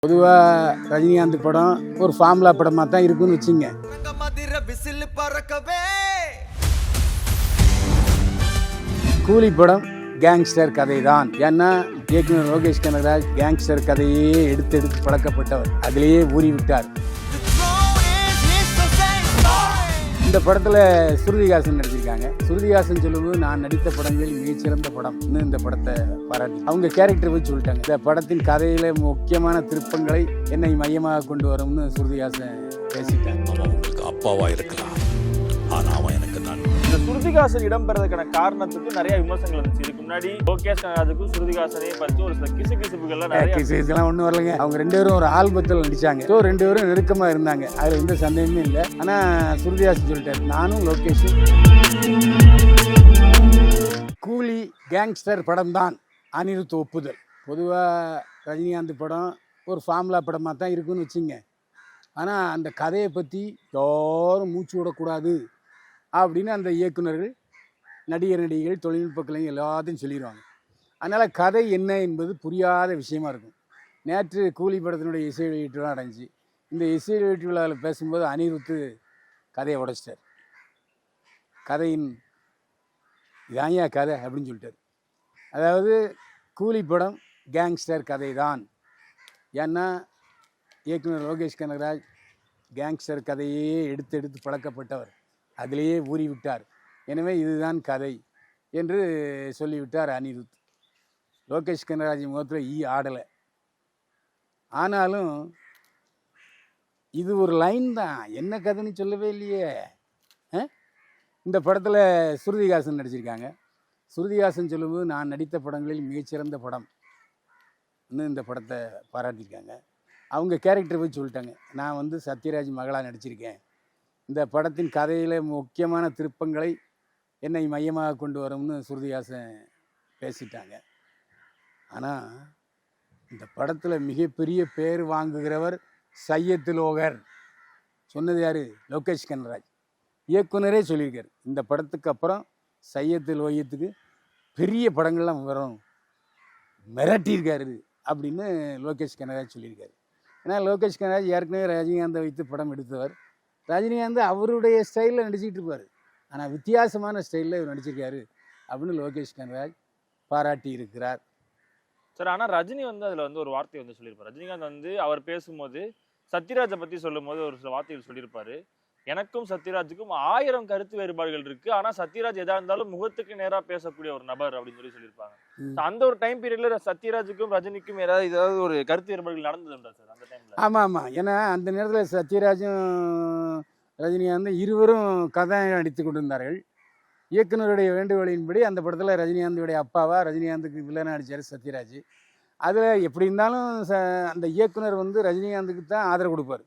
பொதுவாக ரஜினிகாந்த் படம் ஒரு ஃபார்முலா படமாக தான் இருக்குன்னு வச்சுங்க. கூலி படம் கேங்ஸ்டர் கதை தான். ஏன்னா இயக்குனர் லோகேஷ் கனகராஜ் கேங்ஸ்டர் கதையே எடுத்து பழக்கப்பட்டவர், அதிலேயே ஊறி விட்டார். இந்த படத்தில் ஸ்ருதிஹாசன் நடிச்சிருக்காங்க. ஸ்ருதிஹாசன் சொல்லும்போது நான் நடித்த படங்களில் மிகச்சிறந்த படம்னு இந்த படத்தை பாராட்டி அவங்க கேரக்டரை வச்சு சொல்லிட்டாங்க. இந்த படத்தின் கதையில முக்கியமான திருப்பங்களை என்னை மையமாக கொண்டு வரும்னு ஸ்ருதிஹாசன் பேசிட்டாங்க. அவன் உங்களுக்கு அப்பாவா இருக்கலாம், ஆனா அவன் எனக்கு நான். இந்த ஸ்ருதிஹாசன் இடம்பெறதுக்கான காரணத்துக்கு நிறைய விமர்சனங்கள் இருந்துச்சு. இதுக்கு முன்னாடி லோகேஷ் கனகராஜுக்கும் ஸ்ருதிஹாசனையும் பற்றி ஒரு சில கிசுகிசுப்புகள்லாம் நிறைய கிசுகிசுலாம் ஒன்றும் வரலைங்க. அவங்க ரெண்டு பேரும் ஒரு ஆல்பத்தில் நடிச்சாங்க. ஸோ ரெண்டு பேரும் நெருக்கமாக இருந்தாங்க, அதில் எந்த சந்தேகமே இல்லை. ஆனால் ஸ்ருதிஹாசன் சொல்லிட்டாரு, நானும் லோகேஷும் கூலி கேங்ஸ்டர் படம் தான் அனிருத் ஒப்புதல். பொதுவாக ரஜினிகாந்த் படம் ஒரு ஃபார்முலா படமாக தான் இருக்குன்னு வச்சுங்க. ஆனால் அந்த கதையை பற்றி யாரும் மூச்சு விடக்கூடாது அப்படின்னு அந்த இயக்குனர்கள், நடிகைகள், தொழில்நுட்ப கலைஞர் எல்லாத்தையும் சொல்லிடுவாங்க. அதனால் கதை என்ன என்பது புரியாத விஷயமா இருக்கும். நேற்று கூலி படத்தினுடைய இசை வெளியீட்டு விழா அடைஞ்சு இந்த இசை வெளியீட்டு விழாவில் பேசும்போது அனிருத்து கதையை உடைச்சிட்டார். கதையின் இதாயா கதை அப்படின்னு சொல்லிட்டார். அதாவது கூலி படம் கேங்ஸ்டர் கதை தான். ஏன்னா இயக்குனர் லோகேஷ் கனகராஜ் கேங்ஸ்டர் கதையே எடுத்து பழக்கப்பட்டவர், அதிலேயே ஊறி விட்டார். எனவே இதுதான் கதை என்று சொல்லிவிட்டார் அனிருத். லோகேஷ் கனகராஜ் முகத்தில் ஆடலை. ஆனாலும் இது ஒரு லைன் தான், என்ன கதைன்னு சொல்லவே இல்லையே. இந்த படத்தில் ஸ்ருதிஹாசன் நடிச்சிருக்காங்க. ஸ்ருதிஹாசன் சொல்லும்போது நான் நடித்த படங்களில் மிகச்சிறந்த படம் இன்னும் இந்த படத்தை பாராட்டியிருக்காங்க. அவங்க கேரக்டரை வச்சு சொல்லிட்டாங்க, நான் சத்யராஜ் மகளாக நடிச்சிருக்கேன். இந்த படத்தின் கதையில் முக்கியமான திருப்பங்களை என்னை மையமாக கொண்டு வரும்னு ஸ்ருதிஹாசன் பேசிட்டாங்க. ஆனால் இந்த படத்தில் மிகப்பெரிய பேர் வாங்குகிறவர் சையத் லோகர். சொன்னது யார்? லோகேஷ் கனகராஜ். இயக்குனரே சொல்லியிருக்கார், இந்த படத்துக்கு அப்புறம் சையத் லோகத்துக்கு பெரிய படங்கள்லாம் வரும், மிரட்டியிருக்காரு அப்படின்னு லோகேஷ் கனகராஜ் சொல்லியிருக்காரு. ஏன்னா லோகேஷ் கனகராஜ் ஏற்கனவே ரஜினிகாந்தை வைத்து படம் எடுத்தவர். ரஜினிகாந்த் அவருடைய ஸ்டைலில் நடிச்சிட்டு இருப்பார், ஆனால் வித்தியாசமான ஸ்டைலில் இவர் நடிச்சிருக்காரு அப்படின்னு லோகேஷ் கனகராஜ் பாராட்டி இருக்கிறார். சார், ஆனால் ரஜினி அதில் ஒரு வார்த்தையை சொல்லியிருப்பார். ரஜினிகாந்த் அவர் பேசும்போது சத்யராஜை பற்றி சொல்லும்போது ஒரு சில வார்த்தைகள் சொல்லியிருப்பாரு. எனக்கும் சத்யராஜுக்கும் 1000 கருத்து வேறுபாடுகள் இருக்கு, ஆனா சத்யராஜ் எதா இருந்தாலும் முகத்துக்கு நேரா பேசக்கூடிய ஒரு நபர் அப்படின்னு சொல்லியிருப்பாங்க. அந்த ஒரு டைம் பீரியட்ல சத்யராஜுக்கும் ரஜினிக்கும் ஏதாவது ஒரு கருத்து வேறுபாடுகள் நடந்ததுண்டா சார் அந்த டைம்ல? ஆமா. ஏன்னா அந்த நேரத்தில் சத்யராஜும் ரஜினிகாந்தும் இருவரும் கதை நடித்து கொண்டிருந்தார்கள். இயக்குனருடைய வேண்டுகோளின்படி அந்த படத்தில் ரஜினிகாந்துடைய அப்பாவா ரஜினிகாந்துக்கு வில்லனாக நடித்தார் சத்யராஜ். அதில் எப்படி இருந்தாலும் அந்த இயக்குனர் ரஜினிகாந்துக்கு தான் ஆதரவு கொடுப்பார்.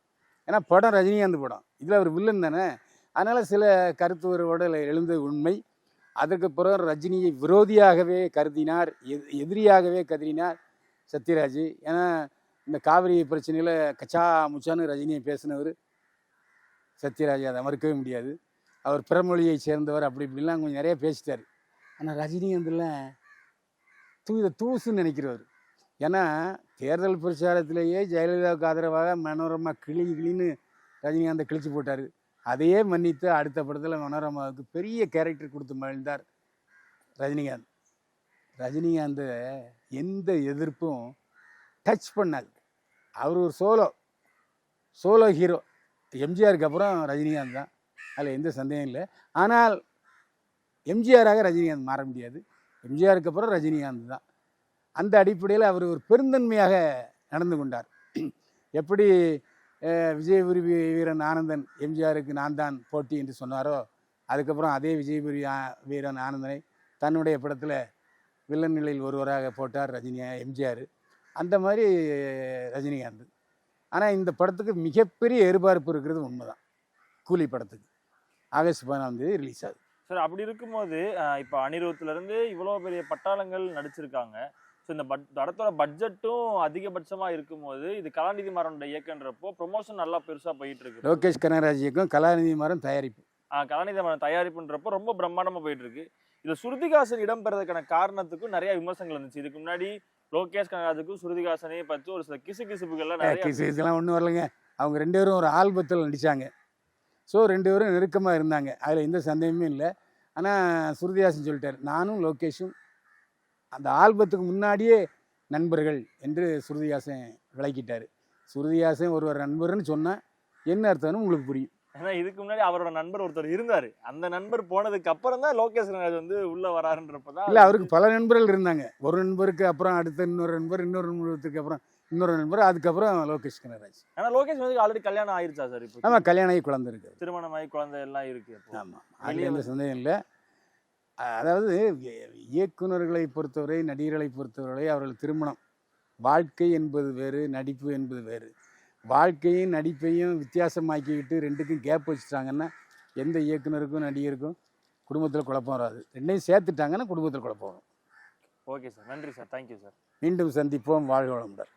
ஏன்னா படம் ரஜினிகாந்த் படம், இதில் அவர் வில்லன் தானே. அதனால் சில கருத்து வேறுபாடு எழுந்தது உண்மை. அதற்கு பிறகு ரஜினியை விரோதியாகவே கருதினார், எதிரியாகவே கருதினார் சத்யராஜ். ஏன்னா இந்த காவிரி பிரச்சனையில் கச்சா முச்சான்னு ரஜினியை பேசினவர் சத்யராஜ், அதை மறுக்கவே முடியாது. அவர் பிறமொழியை சேர்ந்தவர், அப்படி இப்படிலாம் கொஞ்சம் நிறைய பேசிட்டார். ஆனால் ரஜினிகாந்தில் தூசுன்னு நினைக்கிறவர். ஏன்னா தேர்தல் பிரச்சாரத்திலேயே ஜெயலலிதாவுக்கு ஆதரவாக மனோரமா கிளின்னு ரஜினிகாந்தை கிழிச்சு போட்டார். அதையே மன்னித்து அடுத்த படத்தில் மனோரமாவுக்கு பெரிய கேரக்டர் கொடுத்து மகிழ்ந்தார் ரஜினிகாந்த். ரஜினிகாந்தை எந்த எதிர்ப்பும் டச் பண்ணாது. அவர் ஒரு சோலோ ஹீரோ. எம்ஜிஆருக்கு அப்புறம் ரஜினிகாந்த் தான், அதில் எந்த சந்தேகம் இல்லை. ஆனால் எம்ஜிஆராக ரஜினிகாந்த் மாற முடியாது. எம்ஜிஆருக்கு அப்புறம் ரஜினிகாந்த் தான். அந்த அடிப்படையில் அவர் ஒரு பெருந்தன்மையாக நடந்து கொண்டார். எப்படி விஜயபுரி வீரன் ஆனந்தன் எம்ஜிஆருக்கு நான் தான் போட்டி என்று சொன்னாரோ, அதுக்கப்புறம் அதே விஜயபுரி வீரன் ஆனந்தனை தன்னுடைய படத்தில் வில்லன் நிலையில் ஒருவராக போட்டார் எம்ஜிஆர். அந்த மாதிரி ரஜினிகாந்த். ஆனால் இந்த படத்துக்கு மிகப்பெரிய எதிர்பார்ப்பு இருக்கிறது உண்மைதான். கூலி படத்துக்கு ஆகஸ்ட் 14 ரிலீஸ் ஆகுது. சார், அப்படி இருக்கும்போது இப்போ அனிருத்லேருந்து இவ்வளோ பெரிய பட்டாளங்கள் நடிச்சிருக்காங்க. ஸோ இந்த படத்தோட பட்ஜெட்டும் அதிகபட்சமாக இருக்கும்போது இது கலாநிதி மாறனோட இயக்கன்றப்போ ப்ரொமோஷன் நல்லா பெருசாக போயிட்டு இருக்கு. லோகேஷ் கனகராஜ் இயக்கம், கலாநிதி மாறன் தயாரிப்பு. கலாநிதி மாறன் தயாரிப்புன்றப்போ ரொம்ப பிரம்மாண்டமாக போயிட்டு இருக்கு. இதில் ஸ்ருதிஹாசன் இடம்பெறதுக்கான காரணத்துக்கும் நிறைய விமர்சனங்கள் இருந்துச்சு. இதுக்கு முன்னாடி லோகேஷ் கனகராஜுக்கும் ஸ்ருதிஹாசனை பற்றி ஒரு சில கிசுகிசுப்புகள்லாம் நிறைய இதெல்லாம் ஒன்றும் வரலைங்க. அவங்க 2 பேரும் ஒரு ஆல்பத்தில் நடித்தாங்க. ஸோ 2 பேரும் நெருக்கமாக இருந்தாங்க. அதில் எந்த சந்தேகமே இல்லை. ஆனால் ஸ்ருதிஹாசன் சொல்லிட்டார், நானும் லோகேஷும் அந்த ஆல்பத்துக்கு முன்னாடியே நண்பர்கள் என்று ஸ்ருதிஹாசன் விளக்கிட்டார். ஸ்ருதிஹாசன் ஒருவர் நண்பர்னு சொன்னால் என்ன அர்த்தம்னு உங்களுக்கு புரியும். ஏன்னா இதுக்கு முன்னாடி அவரோட நண்பர் ஒருத்தர் இருந்தாரு. அந்த நண்பர் போனதுக்கு அப்புறம் தான் லோகேஷ் கனகராஜ் வந்து உள்ள வராருன்றப்பதான் இல்லை, அவருக்கு பல நண்பர்கள் இருந்தாங்க. ஒரு நண்பருக்கு அப்புறம் அடுத்த இன்னொரு நண்பர், இன்னொரு நண்பருக்கு அப்புறம் இன்னொரு நண்பர், அதுக்கப்புறம் லோகேஷ் கனகராஜ். ஆனா லோகேஷ் வந்து ஆல்ரெடி கல்யாணம் ஆயிருச்சா சார்? இப்போ ஆமாம், கல்யாணம் ஆகி குழந்தை இருக்கு. திருமணமாகி குழந்தை எல்லாம் இருக்கு. ஆமாம், அதில் எந்த சந்தேகம் இல்லை. அதாவது இயக்குநர்களை பொறுத்தவரை, நடிகர்களை பொறுத்தவரை அவர்கள் திருமணம், வாழ்க்கை என்பது வேறு, நடிப்பு என்பது வேறு. வாழ்க்கையும் நடிப்பையும் வித்தியாசமாக்கிக்கிட்டு 2க்கும் கேப் வச்சுட்டாங்கன்னா எந்த இயக்குனருக்கும் நடிகருக்கும் குடும்பத்தில் குழப்பம் வராது. 2ஐயும் சேர்த்துட்டாங்கன்னா குடும்பத்தில் குழப்பம் வரும். ஓகே சார், நன்றி சார், தேங்க்யூ சார். மீண்டும் சந்திப்போம். வாழ்க வளமுடன்.